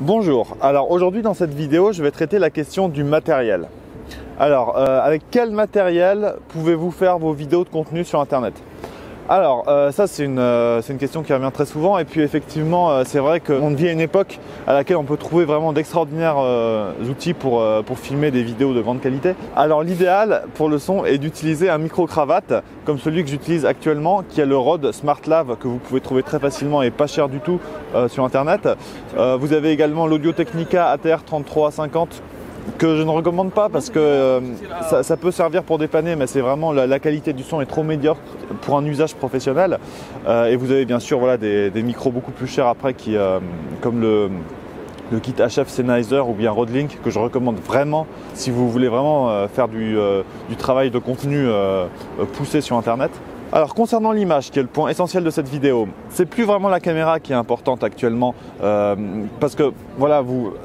Bonjour, alors aujourd'hui dans cette vidéo je vais traiter la question du matériel. Alors avec quel matériel pouvez-vous faire vos vidéos de contenu sur internet? Alors ça c'est une question qui revient très souvent et puis effectivement c'est vrai qu'on vit à une époque à laquelle on peut trouver vraiment d'extraordinaires outils pour filmer des vidéos de grande qualité. Alors l'idéal pour le son est d'utiliser un micro-cravate comme celui que j'utilise actuellement qui est le Rode SmartLav que vous pouvez trouver très facilement et pas cher du tout sur internet. Vous avez également l'Audio Technica ATR 3350 que je ne recommande pas parce que ça peut servir pour dépanner, mais c'est vraiment la qualité du son est trop médiocre pour un usage professionnel. Et vous avez bien sûr voilà, des micros beaucoup plus chers après qui, comme le kit HF Sennheiser ou bien Rode Link que je recommande vraiment si vous voulez vraiment faire du travail de contenu poussé sur internet. Alors concernant l'image, qui est le point essentiel de cette vidéo, c'est plus vraiment la caméra qui est importante actuellement parce que voilà,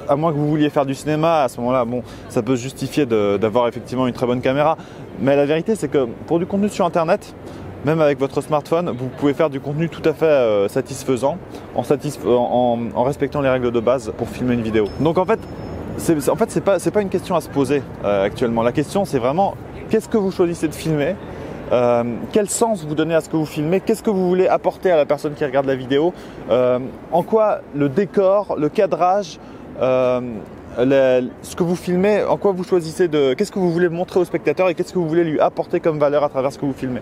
à moins que vous vouliez faire du cinéma, à ce moment-là, bon, ça peut justifier d'avoir effectivement une très bonne caméra. Mais la vérité, c'est que pour du contenu sur internet, même avec votre smartphone, vous pouvez faire du contenu tout à fait satisfaisant en respectant les règles de base pour filmer une vidéo. Donc en fait, c'est pas une question à se poser actuellement. La question, c'est vraiment qu'est-ce que vous choisissez de filmer? Quel sens vous donnez à ce que vous filmez? Qu'est-ce que vous voulez apporter à la personne qui regarde la vidéo? En quoi le décor, le cadrage, ce que vous filmez, en quoi vous choisissez qu'est-ce que vous voulez montrer au spectateur et qu'est-ce que vous voulez lui apporter comme valeur à travers ce que vous filmez?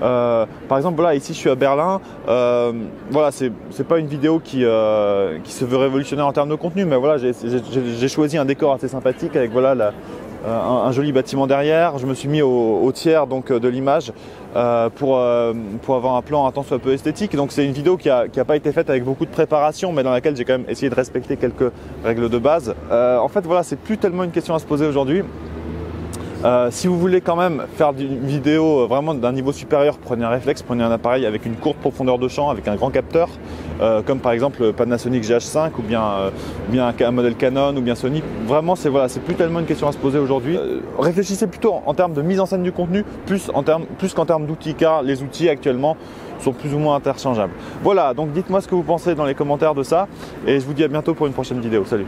Par exemple, voilà, ici je suis à Berlin. Voilà, c'est pas une vidéo qui se veut révolutionnaire en termes de contenu, mais voilà, j'ai choisi un décor assez sympathique avec voilà un joli bâtiment derrière. Je me suis mis au tiers donc de l'image pour avoir un plan un tant soit peu esthétique. Donc c'est une vidéo qui a pas été faite avec beaucoup de préparation, mais dans laquelle j'ai quand même essayé de respecter quelques règles de base. En fait, voilà, c'est plus tellement une question à se poser aujourd'hui. Si vous voulez quand même faire une vidéo vraiment d'un niveau supérieur, prenez un réflexe, prenez un appareil avec une courte profondeur de champ, avec un grand capteur, comme par exemple le Panasonic GH5 ou bien un modèle Canon ou bien Sony. Vraiment, c'est plus tellement une question à se poser aujourd'hui. Réfléchissez plutôt en termes de mise en scène du contenu, plus qu'en termes d'outils, car les outils actuellement sont plus ou moins interchangeables. Voilà, donc dites-moi ce que vous pensez dans les commentaires de ça et je vous dis à bientôt pour une prochaine vidéo. Salut!